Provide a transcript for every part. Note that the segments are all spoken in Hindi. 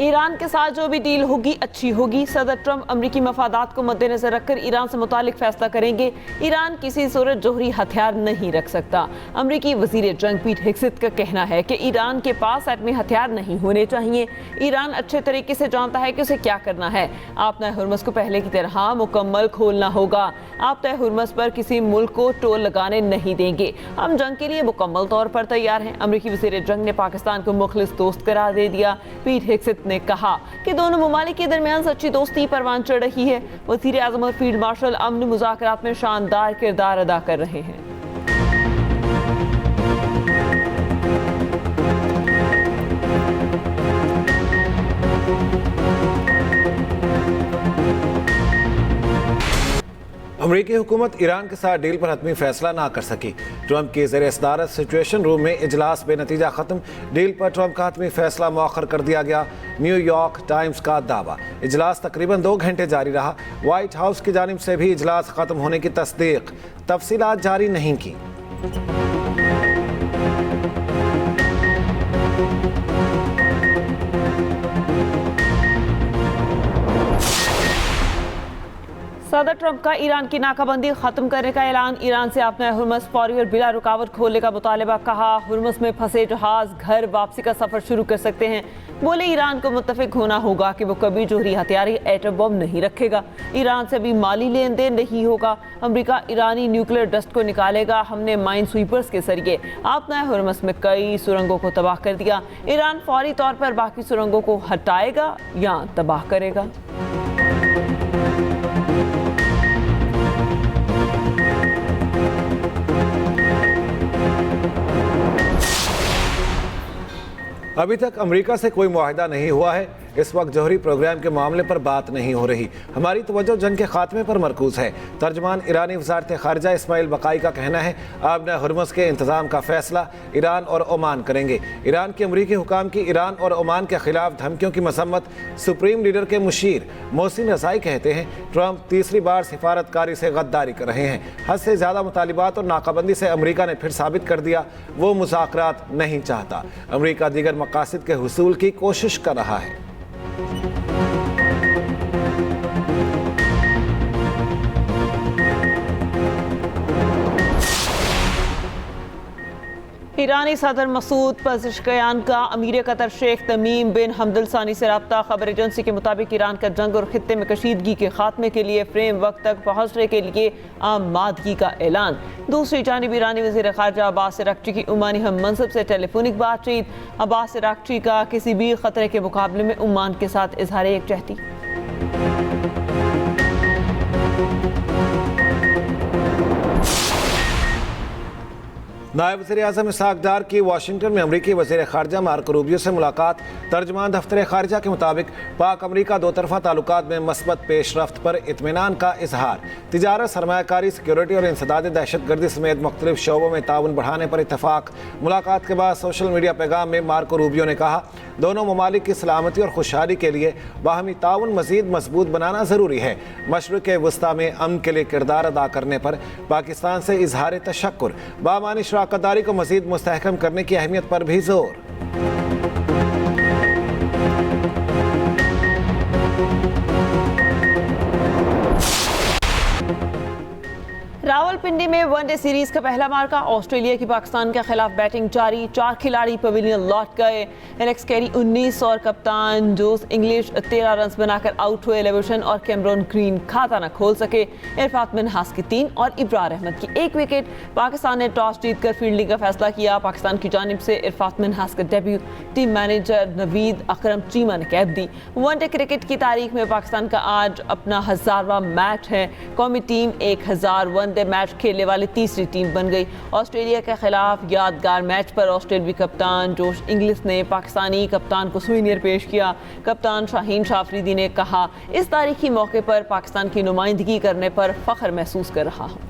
ईरान के साथ जो भी डील होगी अच्छी होगी। सदर ट्रंप अमरीकी मफादात को मद्देनजर रखकर ईरान से मुतालिक फैसला करेंगे। ईरान किसी सूरत जोहरी हथियार नहीं रख सकता। अमरीकी वजीर जंग पीट हेग्सेथ का कहना है कि ईरान के पास एटमी हथियार नहीं होने चाहिए। ईरान अच्छे तरीके से जानता है कि उसे क्या करना है। आपने हुर्मुज़ को पहले की तरह मुकम्मल खोलना होगा। आप तय हुर्मुज़ पर किसी मुल्क को टोल लगाने नहीं देंगे। हम जंग के लिए मुकम्मल तौर पर तैयार हैं। अमरीकी वजीर जंग ने पाकिस्तान को मुखलिस दोस्त करार दे दिया। पीट हेग्सेथ ने कहा कि दोनों ममालिक के दरमियान सच्ची दोस्ती परवान चढ़ रही है। वज़ीर आज़म और फील्ड मार्शल अमन मुज़ाकरात में शानदार किरदार अदा कर रहे हैं। अमरीकी हुकूमत ईरान के साथ डील पर हतमी फैसला ना कर सकी। ट्रंप की ज़ेर सदारत सिचुएशन रूम में इजलास बेनतीजा ख़त्म। डील पर ट्रंप का हतमी फैसला मौखर कर दिया गया। न्यूयॉर्क टाइम्स का दावा। इजलास तकरीबन 2 घंटे जारी रहा। व्हाइट हाउस की जानिब से भी इजलास ख़त्म होने की तस्दीक, तफसीलात जारी नहीं की। सदर ट्रंप का ईरान की नाकाबंदी खत्म करने का ऐलान। ईरान से अपने हुर्मुज़ फौरी और बिला रुकावट खोलने का मुतालबा। कहा हुर्मुज़ में फंसे जहाज घर वापसी का सफर शुरू कर सकते हैं। बोले ईरान को मुत्तफिक होना होगा कि वो कभी जोहरी हथियार एटम बम नहीं रखेगा। ईरान से भी माली लेन देन नहीं होगा। अमरीका ईरानी न्यूक्लियर डस्ट को निकालेगा। हमने माइन स्वीपर्स के जरिए अपने हुर्मुज़ में कई सुरंगों को तबाह कर दिया। ईरान फौरी तौर पर बाकी सुरंगों को हटाएगा या तबाह करेगा। अभी तक अमेरिका से कोई मुआहिदा नहीं हुआ है। इस वक्त जौहरी प्रोग्राम के मामले पर बात नहीं हो रही। हमारी तवज्जो जंग के खात्मे पर मरकूज है। तर्जमान ईरानी वज़ारत ख़ारिजा इस्माइल बकाई का कहना है आबना हुर्मुज़ के इंतज़ाम का फैसला ईरान और ओमान करेंगे। ईरान के अमरीकी हुकाम की ईरान और ओमान के खिलाफ धमकियों की मसम्मत। सुप्रीम लीडर के मुशीर मोहसिन रज़ाई कहते हैं ट्रंप तीसरी बार सिफारतकारी से गद्दारी कर रहे हैं। हद से ज़्यादा मुतालिबात और नाकाबंदी से अमरीका ने फिर साबित कर दिया वो मुज़ाकरात नहीं चाहता। अमरीका दीगर मकासद के हुसूल की कोशिश कर रहा है। ईरानी सदर मसूद पज़ेश्कियान का अमीर कतर शेख तमीम बिन हमद अल सानी से रब्ता। खबर एजेंसी के मुताबिक ईरान का जंग और खित्ते में कशीदगी के खात्मे के लिए फ्रेम वक्त तक पहुँचने के लिए आमादगी का ऐलान। दूसरी जानिब ईरानी वज़ीर ख़ारिजा अब्बास अराग़ची की ओमानी हम मनसब से टेलीफोनिक बातचीत। अब्बास अराग़ची का किसी भी ख़तरे के मुकाबले में ओमान के साथ इजहार यकजहती। नायब वज़ीर आज़म इसहाक़ डार की वाशिंगटन में अमरीकी वज़ीर ख़ारिजा मार्को रूबियो से मुलाकात। तर्जमान दफ्तर ख़ारिजा के मुताबिक पाक अमरीका दो तरफ़ा ताल्लुकात में मस्बत पेशरफ्त पर इत्मीनान का इजहार। तिजारत, सरमायाकारी, सिक्योरिटी और इंसदाद दहशतगर्दी समेत मुख्तलिफ शोबों में ताउन बढ़ाने पर इतफ़ाक़। मुलाकात के बाद सोशल मीडिया पैगाम में मार्को रूबियो ने कहा दोनों ममालिक की सलामती और खुशहाली के लिए बाहमी ताउन मज़ीद मजबूत बनाना ज़रूरी है। मशरिक़ वस्ता में अमन के लिए किरदार अदा करने पर पाकिस्तान से इजहार तशक्कुर। बामानी शराकतदारी को मज़ीद मुस्तहकम करने की अहमियत पर भी जोर। रावलपिंडी में वनडे सीरीज का पहला मार्का। ऑस्ट्रेलिया की पाकिस्तान के खिलाफ बैटिंग जारी। 4 खिलाड़ी पवेलियन लौट गए। एलेक्स कैरी 19 और कप्तान जोस इंग्लिश 13 रन बनाकर आउट हुए। लेवरशन और कैमरन ग्रीन खाता न खोल सके। इरफात मिन्हास की 3 और इब्रार अहमद की 1 विकेट। पाकिस्तान ने टॉस जीतकर फील्डिंग का फैसला किया। पाकिस्तान की जानिब से इरफात मिन्हास का डेब्यू टीम मैनेजर नवीद अकरम चीमा ने कैद दी। वनडे क्रिकेट की तारीख में पाकिस्तान का आज अपना 1000वां मैच है। कौमी टीम 1000 वनडे मैच खेलने वाली तीसरी टीम बन गई। ऑस्ट्रेलिया के खिलाफ यादगार मैच पर ऑस्ट्रेलियाई कप्तान जोश इंग्लिश ने पाकिस्तानी कप्तान को सूवेनियर पेश किया। कप्तान शाहीन शाह अफरीदी ने कहा इस तारीखी मौके पर पाकिस्तान की नुमाइंदगी करने पर फख्र महसूस कर रहा हूँ।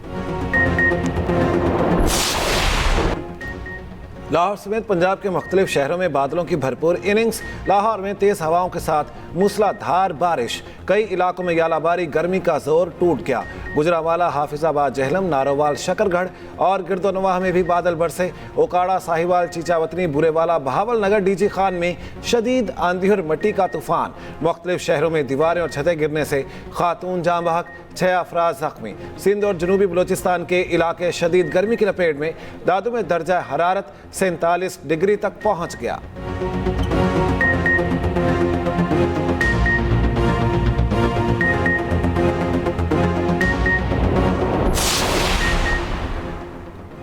लाहौर समेत पंजाब के मुख्तलिफ शहरों में बादलों की भरपूर इनिंग्स। लाहौर में तेज़ हवाओं के साथ मूसलाधार बारिश। कई इलाकों में यालाबारी, गर्मी का जोर टूट गया। गुजरांवाला, हाफिजाबाद, जहलम, नारोवाल, शकरगढ़ और गिरदोनवाह में भी बादल बरसे। ओकाड़ा, साहिवाल, चीचावतनी, बुरेवाला, बहावल नगर, डीजी खान में शदीद आंधी और मिट्टी का तूफान। मुख्तलिफ शहरों में दीवारें और छतें गिरने से खातून जाँ बहक, 6 अफराद जख्मी। सिंध और जनूबी बलोचिस्तान के इलाके शदीद गर्मी की लपेट में। दादू में दर्जा हरारत 47 डिग्री तक पहुंच गया।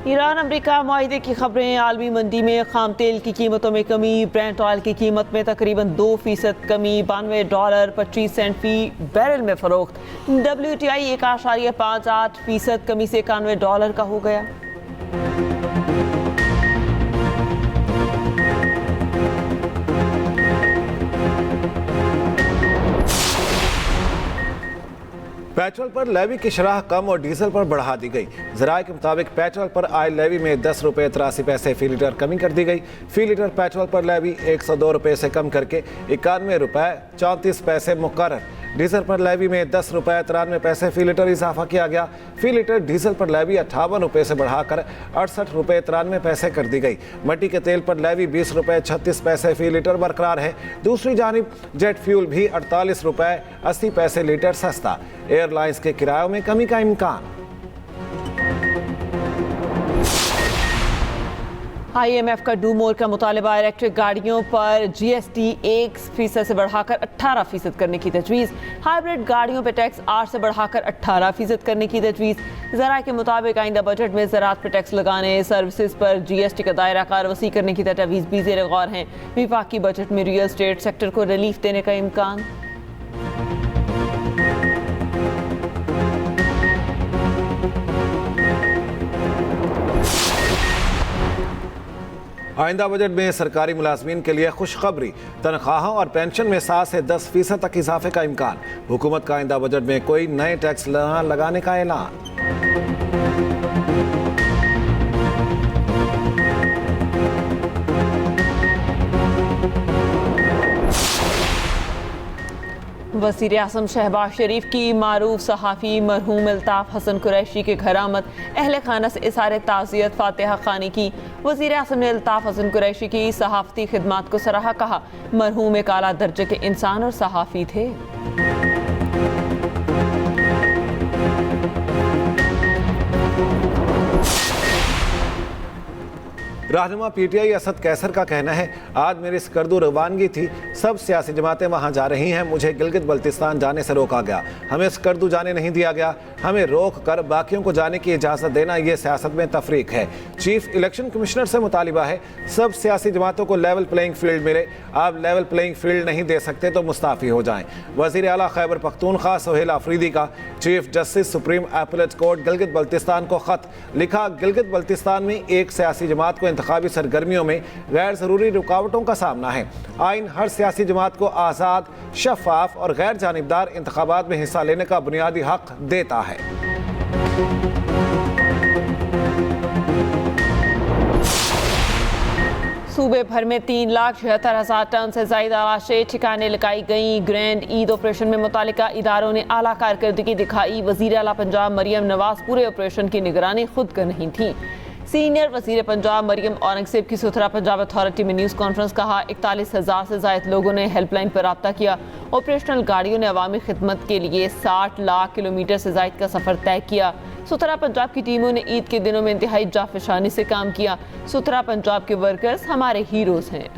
ईरान अमेरिका मुआहदे की खबरें। आलमी मंडी में खाम तेल की कीमतों में कमी। ब्रेंट ऑयल की कीमत में तकरीबन 2% कमी, $92.25 फी बैरल में फरोख्त। WTI 1.58% कमी से $91 का हो गया। पेट्रोल पर लेवी की शरह कम और डीजल पर बढ़ा दी गई। ज़राए के मुताबिक पेट्रोल पर आयल लेवी में 10 रुपये 83 पैसे फी लीटर कमी कर दी गई। फी लीटर पेट्रोल पर लेवी 102 रुपये से कम करके 91 रुपये 34 पैसे मुकर्रर। डीजल पर लेवी में 10 रुपये 93 पैसे फी लीटर इजाफा किया गया। फी लीटर डीजल पर लेवी 58 रुपये से बढ़ाकर 68 रुपये 93 पैसे कर दी गई। मट्टी के तेल पर लेवी 20 रुपये 36 पैसे फी लीटर बरकरार है। दूसरी जानिब जेट फ्यूल भी 48 रुपये 80 पैसे लीटर सस्ता। एयरलाइंस के किरायों में कमी का इम्कान। IMF का डू मोर का मुतालबा। इलेक्ट्रिक गाड़ियों पर GST 1% से बढ़ाकर 18% करने की तजवीज़। हाइब्रिड गाड़ियों पर टैक्स 8 से बढ़ाकर 18% करने की तजवीज़। ज़राए के मुताबिक आइंदा बजट में ज़राअत पर टैक्स लगाने, सर्विसेज पर GST का दायरा कार वसी करने की तजवीज़ भी ज़ेर गौर हैं। वफाकी बजट में रियल एस्टेट सेक्टर को रिलीफ देने का इम्कान। आइंदा बजट में सरकारी मुलाजमीन के लिए खुशखबरी। तनख्वाहों और पेंशन में 7 से 10% तक इजाफे का इम्कान। हुकूमत का आइंदा बजट में कोई नए टैक्स लगाने का ऐलान। वज़ीर आज़म शहबाज शरीफ की मारूफ सहाफ़ी मरहूम अल्ताफ़ हसन कुरैशी के घर आमद। अहल खाना से इज़हार ताज़ियत फातिहा खानी की। वज़ीर आज़म ने अल्ताफ़ हसन कुरैशी की सहाफ़ती खिदमात को सराहा। कहा, मरहूम एक आला दर्जे के इंसान और सहाफ़ी थे। रहनुमा PTI असद कैसर का कहना है, आज मेरी स्कर्दू रवानगी थी, सब सियासी जमातें वहां जा रही हैं, मुझे गिलगित बल्तिस्तान जाने से रोका गया, हमें स्कर्दू जाने नहीं दिया गया, हमें रोक कर बाकियों को जाने की इजाज़त देना ये सियासत में तफरीक है। चीफ इलेक्शन कमिश्नर से मुतालिबा है, सब सियासी जमातों को लेवल प्लेइंग फील्ड मिले, आप लेवल प्लेइंग फील्ड नहीं दे सकते तो मुस्ताफ़ी हो जाएं। वज़ीर आला खैबर पख्तूनख्वा सोहेल अफरीदी का chief justice supreme appellate court Gilgit Baltistan को ख़त लिखा। गिलगित बल्तिस्तान में एक सियासी जमात को इंतखाबी सरगर्मियों में गैर ज़रूरी रुकावटों का सामना है। आइन हर सियासी जमात को आज़ाद, शफाफ और गैर जानिबदार इंतखाबात में हिस्सा लेने का बुनियादी हक देता है। सूबे भर में 3,76,000 टन से ज़ायदा लाशें ठिकाने लगाई गई। ग्रैंड ईद ऑपरेशन में मुतालिका इदारों ने आला कारकर्दगी दिखाई। वज़ीर आला पंजाब मरियम नवाज पूरे ऑपरेशन की निगरानी खुद कर नहीं थी। सीनियर वज़ीर पंजाब मरियम औरंगज़ेब की सुथरा पंजाब अथॉरिटी में न्यूज़ कॉन्फ्रेंस। कहा, 41,000 से ज़ायद लोगों ने हेल्पलाइन पर रब्ता किया। ऑपरेशनल गाड़ियों ने अवामी खिदमत के लिए 60 लाख किलोमीटर से ज़ायद का सफ़र तय किया। सुथरा पंजाब की टीमों ने ईद के दिनों में इंतहाई जाफिशानी से काम किया। सुथरा पंजाब के वर्कर्स हमारे हीरोज़ हैं।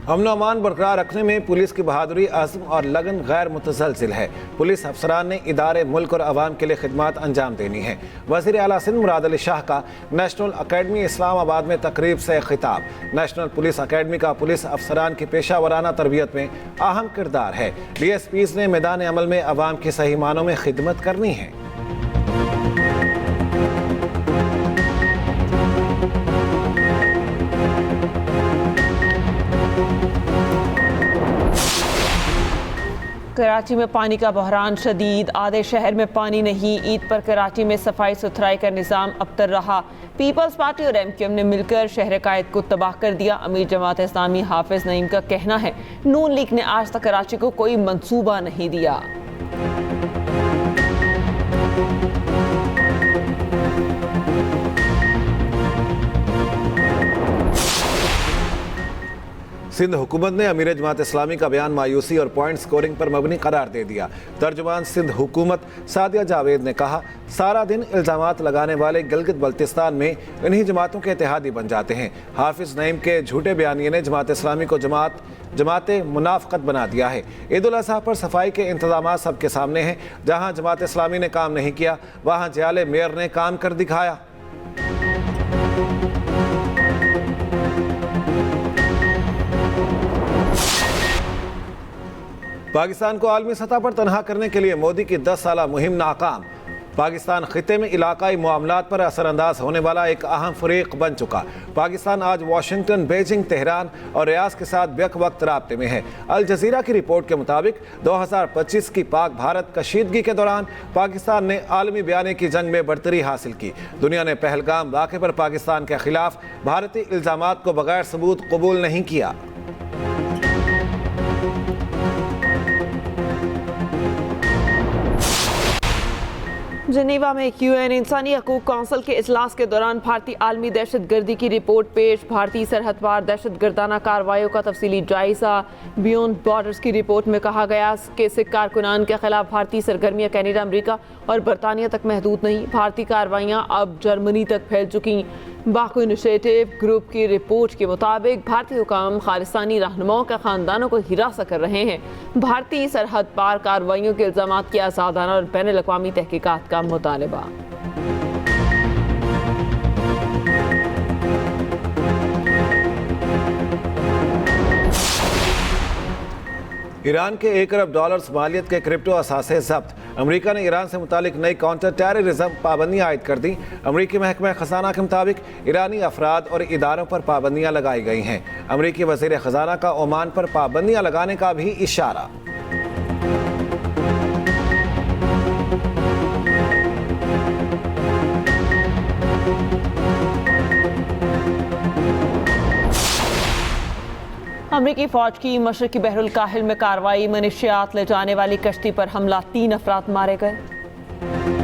अमन अमान बरकरार रखने में पुलिस की बहादुरी, अज़्म और लगन गैर मुतसलसिल है। पुलिस अफसरान ने इदारे मुल्क और अवाम के लिए खिदमत अंजाम देनी है। वज़ीर आला सिंध मुराद अली शाह का नेशनल अकेडमी इस्लामाबाद में तकरीब से खिताब। नेशनल पुलिस अकेडमी का पुलिस अफसरान की पेशा वराना तरबियत में अहम किरदार है। DSPs ने मैदान अमल में अवाम की सही मानों में खिदमत करनी है। कराची में पानी का बहरान शदीद, आधे शहर में पानी नहीं। ईद पर कराची में सफाई सुथराई का निज़ाम अबतर रहा। पीपल्स पार्टी और MQM ने मिलकर शहर कायद को तबाह कर दिया। अमीर जमात इस्लामी हाफिज नईम का कहना है नून लीग ने आज तक कराची को कोई मंसूबा नहीं दिया। सिंध हुकूमत ने अमीर जमात इस्लामी का बयान मायूसी और पॉइंट स्कोरिंग पर मबनी करार दे दिया। तर्जुमान सिंध हुकूमत सादिया जावेद ने कहा, सारा दिन इल्ज़ामात लगाने वाले गिलगित बल्तिस्तान में इन्हीं जमातों के इत्तेहादी बन जाते हैं। हाफिज नईम के झूठे बयानिए ने जमात इस्लामी को जमात मुनाफ़क़त बना दिया है। ईद उल अज़हा पर सफाई के इंतजाम सबके सामने हैं। जहाँ जमात इस्लामी ने काम नहीं किया वहाँ जियाले मेयर ने काम कर दिखाया। पाकिस्तान को आलमी सतह पर तनहा करने के लिए मोदी की 10 साला मुहिम नाकाम। पाकिस्तान खिते में इलाकाई मामलात पर असरअंदाज होने वाला एक अहम फरीक बन चुका। पाकिस्तान आज वाशिंगटन, बीजिंग, तेहरान और रियाद के साथ बेक वक्त राब्ते में है। अल जज़ीरा की रिपोर्ट के मुताबिक 2025 की पाक भारत कशीदगी के दौरान पाकिस्तान ने आलमी बयाने की जंग में बढ़तरी हासिल की। दुनिया ने पहलगाम वाक़े पर पाकिस्तान के खिलाफ भारतीय इल्ज़ामात को बगैर सबूत कबूल नहीं किया। जिनेवा में UN इंसानी हकूक़ कौंसिल के इजलास के दौरान भारतीय आलमी दहशतगर्दी की रिपोर्ट पेश। भारतीय सरहद पार दहशतगर्दाना कार्रवाइयों का तफसीली जायजा। बियॉन्ड बॉर्डर्स की रिपोर्ट में कहा गया कि सिख कारकुनान के खिलाफ भारतीय सरगर्मियाँ कनाडा, अमरीका और बरतानिया तक महदूद नहीं। भारतीय कार्रवाइयाँ अब जर्मनी तक फैल चुकी। बाकू इनिशिएटिव ग्रुप की रिपोर्ट के मुताबिक भारतीय हुकाम खालिस्तानी रहनुमाओं के ख़ानदानों को हिरासत कर रहे हैं। भारतीय सरहद पार कार्रवाइयों के इल्ज़ामात की आज़ादाना और बैन अल-अक़वामी तहक़ीक़ात का मुतालबा। ईरान के $1 अरब मालियत के क्रिप्टो असासे जब्त। अमेरिका ने ईरान से मुतालिक नई काउंटर टेररिज्म पाबंदियाँ आयद कर दी। अमेरिकी महकमा खजाना के मुताबिक ईरानी अफराद और इदारों पर पाबंदियाँ लगाई गई हैं। अमेरिकी वज़ीर खजाना का ओमान पर पाबंदियाँ लगाने का भी इशारा। अमरीकी फ़ौज की मशरक़ी बहरुल काहिल में कार्रवाई। मनीशियात ले जाने वाली कश्ती पर हमला, 3 अफराद मारे गए।